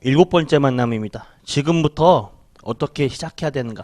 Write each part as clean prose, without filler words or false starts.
일곱 번째 만남입니다. 지금부터 어떻게 시작해야 되는가?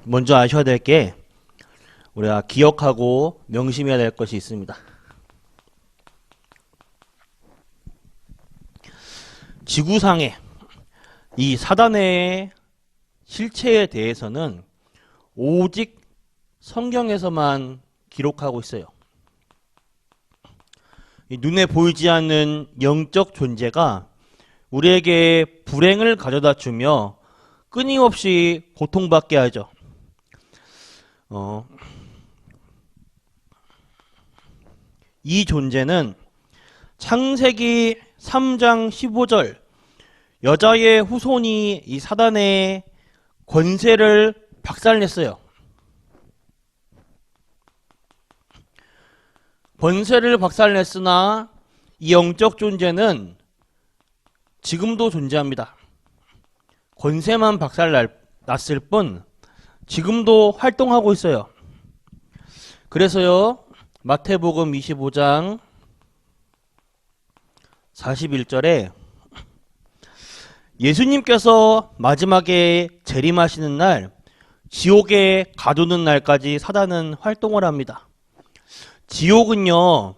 먼저 아셔야 될 게 우리가 기억하고 명심해야 될 것이 있습니다. 지구상의 이 사단의 실체에 대해서는 오직 성경에서만 기록하고 있어요. 눈에 보이지 않는 영적 존재가 우리에게 불행을 가져다 주며 끊임없이 고통받게 하죠. 이 존재는 창세기 3장 15절 여자의 후손이 이 사단의 권세를 박살냈어요. 권세를 박살냈으나 이 영적 존재는 지금도 존재합니다. 권세만 박살났을 뿐 지금도 활동하고 있어요. 그래서요, 마태복음 25장 41절에 예수님께서 마지막에 재림하시는 날, 지옥에 가두는 날까지 사단은 활동을 합니다. 지옥은요,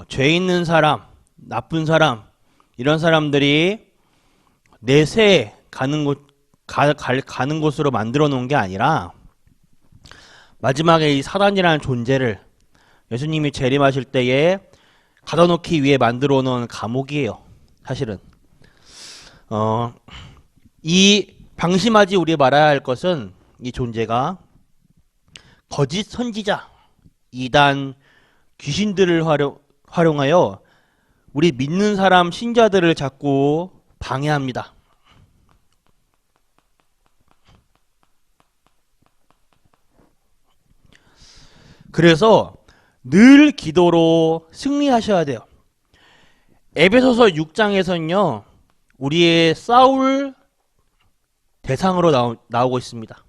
죄 있는 사람, 나쁜 사람, 이런 사람들이 내세 가는 곳으로 만들어 놓은 게 아니라 마지막에 이 사단이라는 존재를 예수님이 재림하실 때에 가둬놓기 위해 만들어 놓은 감옥이에요. 사실은 이 방심하지 우리 말아야 할 것은 이 존재가 거짓 선지자, 이단, 귀신들을 활용하여 우리 믿는 사람 신자들을 자꾸 방해합니다. 그래서 늘 기도로 승리하셔야 돼요. 에베소서 6장에서는요, 우리의 싸울 대상으로 나오고 있습니다.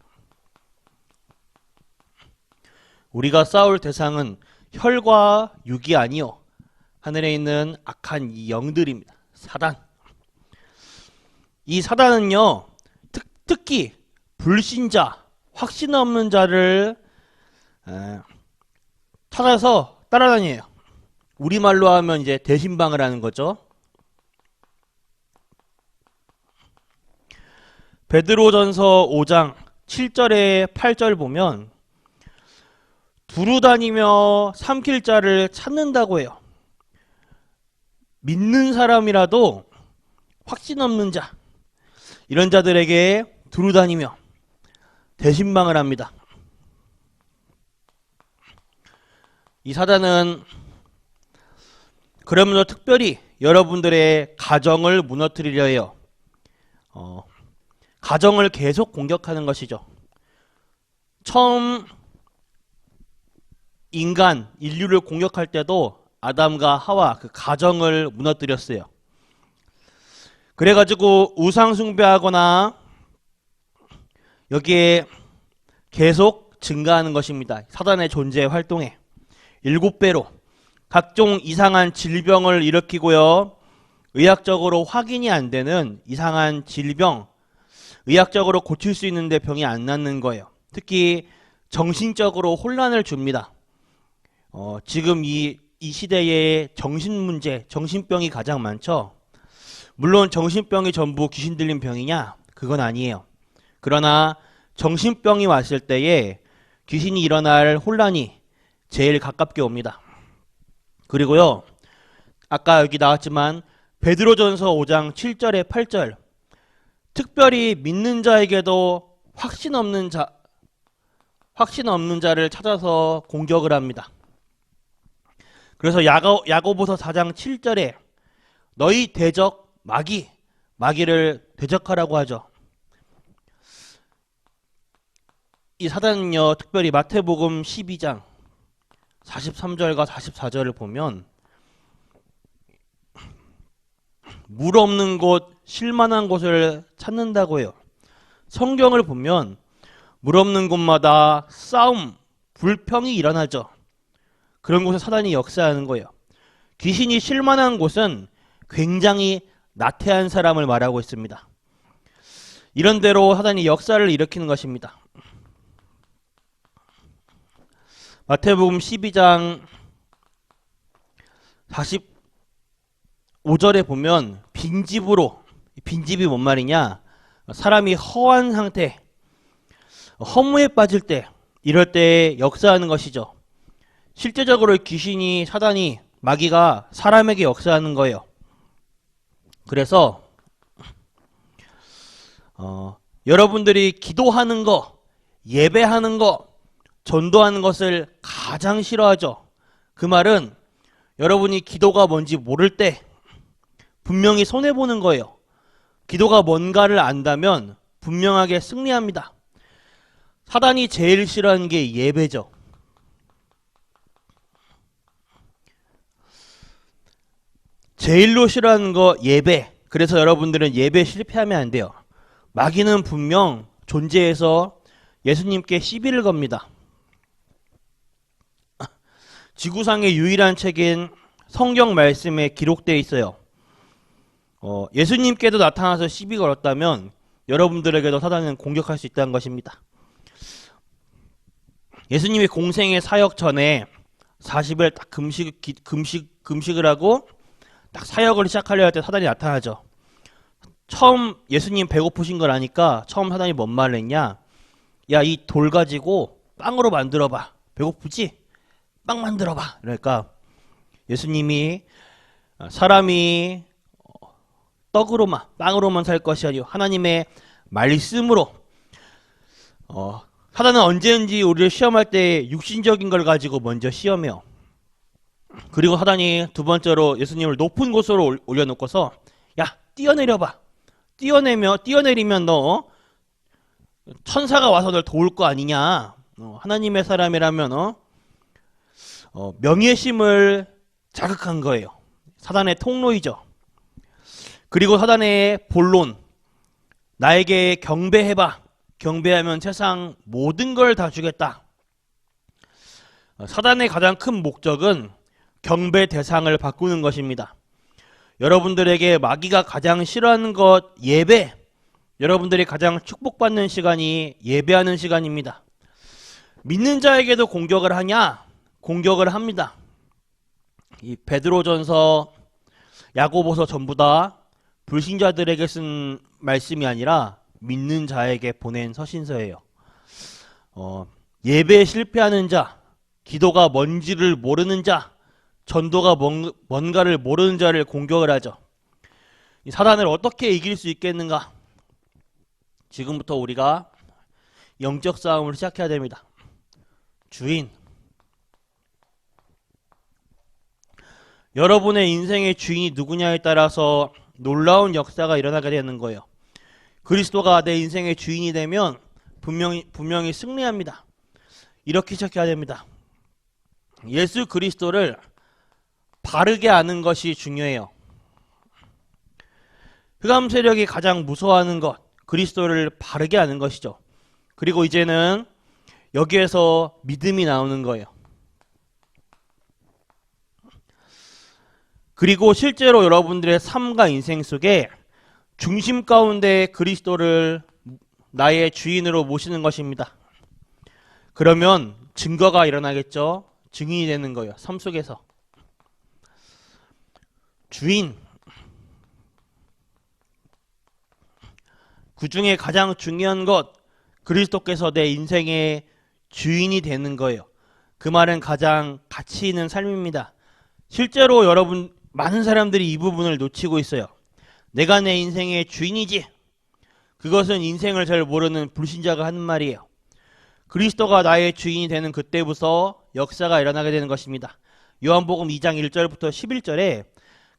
우리가 싸울 대상은 혈과 육이 아니요 하늘에 있는 악한 이 영들입니다. 사단. 이 사단은요, 특히 불신자, 확신 없는 자를 찾아서 따라다녀요. 우리말로 하면 이제 대신방을 하는 거죠. 베드로전서 5장 7절에 8절 보면 두루 다니며 삼킬 자를 찾는다고 해요. 믿는 사람이라도 확신 없는 자, 이런 자들에게 두루 다니며 대신방을 합니다. 이 사단은 그러면서 특별히 여러분들의 가정을 무너뜨리려 해요. 가정을 계속 공격하는 것이죠. 처음 인류를 공격할 때도 아담과 하와 그 가정을 무너뜨렸어요. 그래가지고 우상 숭배하거나 여기에 계속 증가하는 것입니다. 사단의 존재 활동에 7배로 각종 이상한 질병을 일으키고요. 의학적으로 확인이 안 되는 이상한 질병, 의학적으로 고칠 수 있는데 병이 안 낫는 거예요. 특히 정신적으로 혼란을 줍니다. 지금 이 시대에 정신문제, 정신병이 가장 많죠. 물론 정신병이 전부 귀신 들린 병이냐? 그건 아니에요. 그러나 정신병이 왔을 때에 귀신이 일어날 혼란이 제일 가깝게 옵니다. 그리고요, 아까 여기 나왔지만 베드로전서 5장 7절에 8절, 특별히 믿는 자에게도 확신 없는 자를 찾아서 공격을 합니다. 그래서 야고보서 4장 7절에 너희 대적 마귀를 대적하라고 하죠. 이 사단은요, 특별히 마태복음 12장 43절과 44절을 보면 물 없는 곳, 쉴만한 곳을 찾는다고 해요. 성경을 보면 물 없는 곳마다 싸움, 불평이 일어나죠. 그런 곳에 사단이 역사하는 거예요. 귀신이 쉴만한 곳은 굉장히 나태한 사람을 말하고 있습니다. 이런 대로 사단이 역사를 일으키는 것입니다. 마태복음 12장 45절에 보면 빈집으로, 빈집이 뭔 말이냐, 사람이 허한 상태, 허무에 빠질 때, 이럴 때 역사하는 것이죠. 실제적으로 귀신이, 사단이, 마귀가 사람에게 역사하는 거예요. 그래서 여러분들이 기도하는 거, 예배하는 거, 전도하는 것을 가장 싫어하죠. 그 말은 여러분이 기도가 뭔지 모를 때 분명히 손해보는 거예요. 기도가 뭔가를 안다면 분명하게 승리합니다. 사단이 제일 싫어하는 게 예배죠. 제일로 싫어하는 거 예배. 그래서 여러분들은 예배 실패하면 안 돼요. 마귀는 분명 존재해서 예수님께 시비를 겁니다. 지구상의 유일한 책인 성경 말씀에 기록되어 있어요. 예수님께도 나타나서 시비 걸었다면 여러분들에게도 사단은 공격할 수 있다는 것입니다. 예수님이 공생의 사역 전에 40일 딱 금식을 하고 딱 사역을 시작하려 할 때 사단이 나타나죠. 처음 예수님 배고프신 걸 아니까 처음 사단이 뭔 말을 했냐? 야, 이 돌 가지고 빵으로 만들어봐. 배고프지? 빵 만들어봐. 그러니까 예수님이 사람이 떡으로만, 빵으로만 살 것이 아니요 하나님의 말씀으로. 사단은 언제든지 우리를 시험할 때 육신적인 걸 가지고 먼저 시험해요. 그리고 사단이 두 번째로 예수님을 높은 곳으로 올려놓고서 야, 뛰어내려봐. 뛰어내리면 너 천사가 와서 널 도울 거 아니냐. 하나님의 사람이라면 명예심을 자극한 거예요. 사단의 통로이죠. 그리고 사단의 본론, 나에게 경배해봐. 경배하면 세상 모든 걸 다 주겠다. 사단의 가장 큰 목적은 경배 대상을 바꾸는 것입니다. 여러분들에게 마귀가 가장 싫어하는 것, 예배. 여러분들이 가장 축복받는 시간이 예배하는 시간입니다. 믿는 자에게도 공격을 하냐? 공격을 합니다. 이 베드로전서, 야고보서 전부 다 불신자들에게 쓴 말씀이 아니라 믿는 자에게 보낸 서신서예요. 예배에 실패하는 자, 기도가 뭔지를 모르는 자, 전도가 뭔가를 모르는 자를 공격을 하죠. 이 사단을 어떻게 이길 수 있겠는가? 지금부터 우리가 영적 싸움을 시작해야 됩니다. 주인, 여러분의 인생의 주인이 누구냐에 따라서 놀라운 역사가 일어나게 되는 거예요. 그리스도가 내 인생의 주인이 되면 분명히 승리합니다. 이렇게 시작해야 됩니다. 예수 그리스도를 바르게 아는 것이 중요해요. 흑암 세력이 가장 무서워하는 것, 그리스도를 바르게 아는 것이죠. 그리고 이제는 여기에서 믿음이 나오는 거예요. 그리고 실제로 여러분들의 삶과 인생 속에 중심 가운데 그리스도를 나의 주인으로 모시는 것입니다. 그러면 증거가 일어나겠죠. 증인이 되는 거예요. 삶 속에서. 주인. 그 중에 가장 중요한 것, 그리스도께서 내 인생의 주인이 되는 거예요. 그 말은 가장 가치 있는 삶입니다. 실제로 여러분, 많은 사람들이 이 부분을 놓치고 있어요. 내가 내 인생의 주인이지. 그것은 인생을 잘 모르는 불신자가 하는 말이에요. 그리스도가 나의 주인이 되는 그때부터 역사가 일어나게 되는 것입니다. 요한복음 2장 1절부터 11절에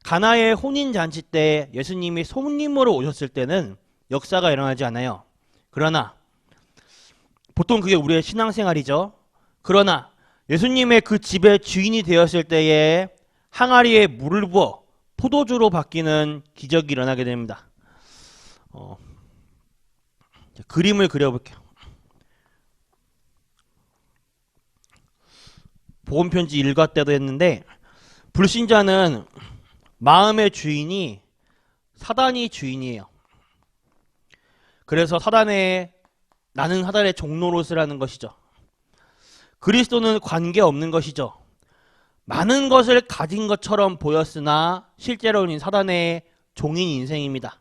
가나의 혼인잔치 때 예수님이 손님으로 오셨을 때는 역사가 일어나지 않아요. 그러나 보통 그게 우리의 신앙생활이죠. 그러나 예수님의 그 집의 주인이 되었을 때에 항아리에 물을 부어 포도주로 바뀌는 기적이 일어나게 됩니다. 그림을 그려볼게요. 복음편지 일과 때도 했는데, 불신자는 마음의 주인이 사단이 주인이에요. 그래서 나는 사단의 종노릇을 하는 것이죠. 그리스도는 관계없는 것이죠. 많은 것을 가진 것처럼 보였으나 실제로는 사단의 종인 인생입니다.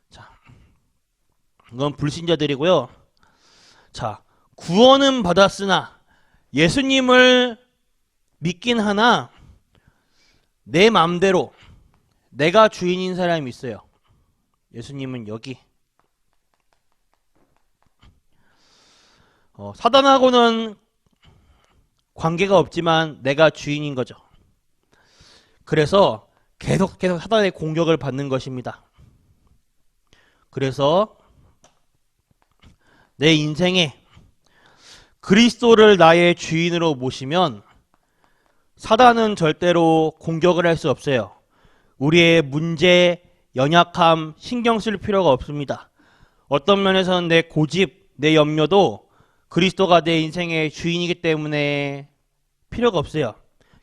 자, 이건 불신자들이고요. 자, 구원은 받았으나 예수님을 믿긴 하나 내 마음대로 내가 주인인 사람이 있어요. 예수님은 여기. 사단하고는 관계가 없지만 내가 주인인 거죠. 그래서 계속 사단의 공격을 받는 것입니다. 그래서 내 인생에 그리스도를 나의 주인으로 모시면 사단은 절대로 공격을 할 수 없어요. 우리의 문제, 연약함 신경 쓸 필요가 없습니다. 어떤 면에서는 내 고집, 내 염려도 그리스도가 내 인생의 주인이기 때문에 필요가 없어요.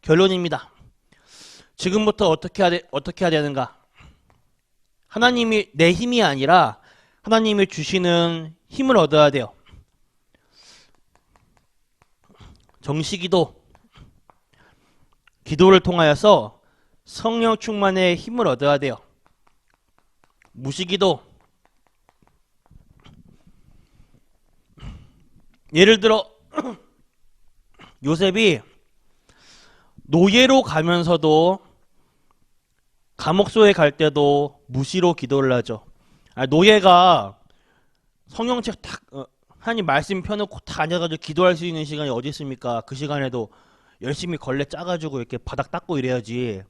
결론입니다. 지금부터 어떻게 해야 되는가? 하나님이 내 힘이 아니라 하나님이 주시는 힘을 얻어야 돼요. 정시기도, 기도를 통하여서 성령 충만의 힘을 얻어야 돼요. 무시기도, 예를 들어 요셉이 노예로 가면서도 감옥소에 갈 때도 무시로 기도를 하죠. 노예가 성경책 딱 하나님 말씀 펴놓고 다 앉아가지고 기도할 수 있는 시간이 어디 있습니까? 그 시간에도 열심히 걸레 짜가지고 이렇게 바닥 닦고 이래야지.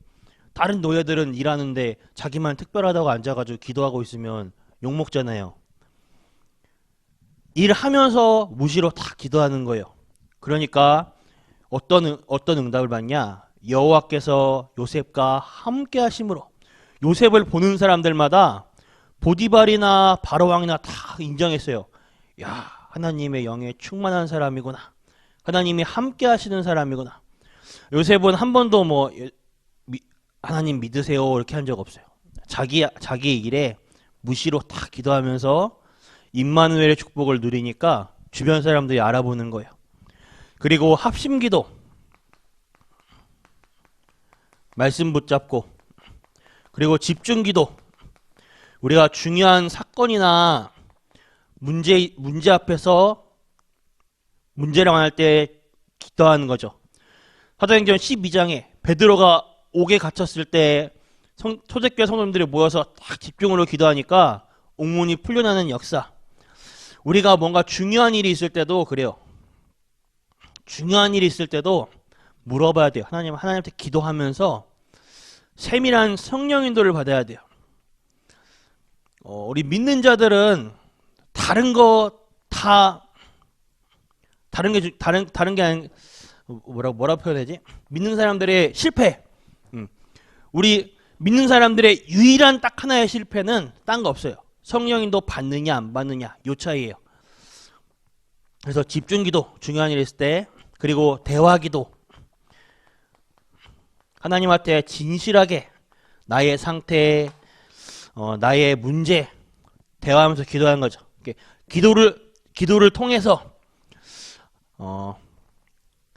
다른 노예들은 일하는데 자기만 특별하다고 앉아가지고 기도하고 있으면 욕먹잖아요. 일하면서 무시로 다 기도하는 거예요. 그러니까 어떤 응답을 받냐? 여호와께서 요셉과 함께 하심으로 요셉을 보는 사람들마다 보디발이나 바로왕이나 다 인정했어요. 야, 하나님의 영에 충만한 사람이구나. 하나님이 함께 하시는 사람이구나. 요셉은 한 번도 하나님 믿으세요 이렇게 한 적 없어요. 자기 일에 무시로 다 기도하면서 임마누엘의 축복을 누리니까 주변 사람들이 알아보는 거예요. 그리고 합심기도, 말씀 붙잡고, 그리고 집중기도, 우리가 중요한 사건이나 문제 앞에서 문제를 만날 때 기도하는 거죠. 사도행전 12장에 베드로가 옥에 갇혔을 때 초대교회 성도님들이 모여서 딱 집중으로 기도하니까 옥문이 풀려나는 역사. 우리가 뭔가 중요한 일이 있을 때도 그래요. 중요한 일이 있을 때도 물어봐야 돼요. 하나님한테 기도하면서 세밀한 성령 인도를 받아야 돼요. 우리 믿는 자들은 다른 게 아닌 뭐라 표현하지? 믿는 사람들의 실패. 우리 믿는 사람들의 유일한 딱 하나의 실패는 딴 거 없어요. 성령인도 받느냐 안 받느냐 요 차이예요. 그래서 집중기도, 중요한 일 있을 때, 그리고 대화기도, 하나님한테 진실하게 나의 상태, 나의 문제 대화하면서 기도하는 거죠. 기도를 통해서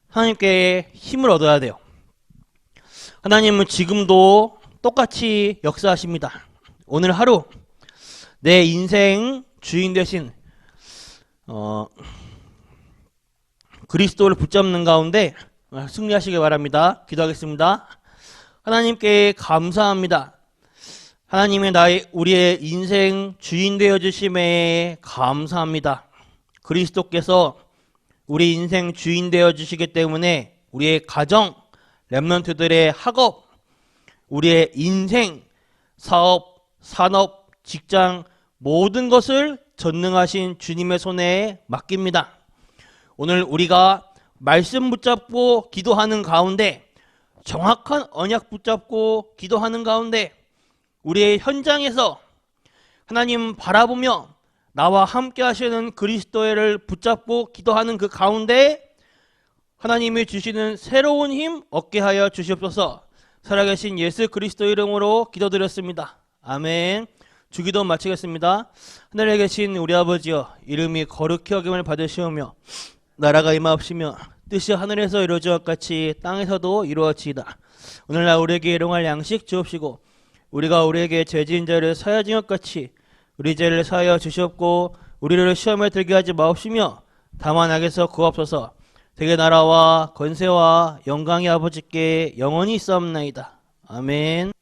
하나님께 힘을 얻어야 돼요. 하나님은 지금도 똑같이 역사하십니다. 오늘 하루 내 인생 주인 되신 그리스도를 붙잡는 가운데 승리하시길 바랍니다. 기도하겠습니다. 하나님께 감사합니다. 하나님의 우리의 인생 주인 되어 주심에 감사합니다. 그리스도께서 우리 인생 주인 되어 주시기 때문에 우리의 가정, 렘넌트들의 학업, 우리의 인생, 사업, 산업, 직장 모든 것을 전능하신 주님의 손에 맡깁니다. 오늘 우리가 말씀 붙잡고 기도하는 가운데 정확한 언약 붙잡고 기도하는 가운데 우리의 현장에서 하나님 바라보며 나와 함께 하시는 그리스도를 붙잡고 기도하는 그 가운데 하나님이 주시는 새로운 힘 얻게 하여 주시옵소서. 살아계신 예수 그리스도 이름으로 기도드렸습니다. 아멘. 주기도 마치겠습니다. 하늘에 계신 우리 아버지여, 이름이 거룩히 여김을 받으시오며 나라가 임하옵시며 뜻이 하늘에서 이루어지것 같이 땅에서도 이루어지이다. 오늘날 우리에게 일용할 양식 주옵시고 우리가 우리에게 죄지은 자를 사하여 것 같이 우리 죄를 사하여 주시옵고 우리를 시험에 들게 하지 마옵시며 다만 악에서 구하옵소서. 대개 나라와 권세와 영광이 아버지께 영원히 있사옵나이다. 아멘.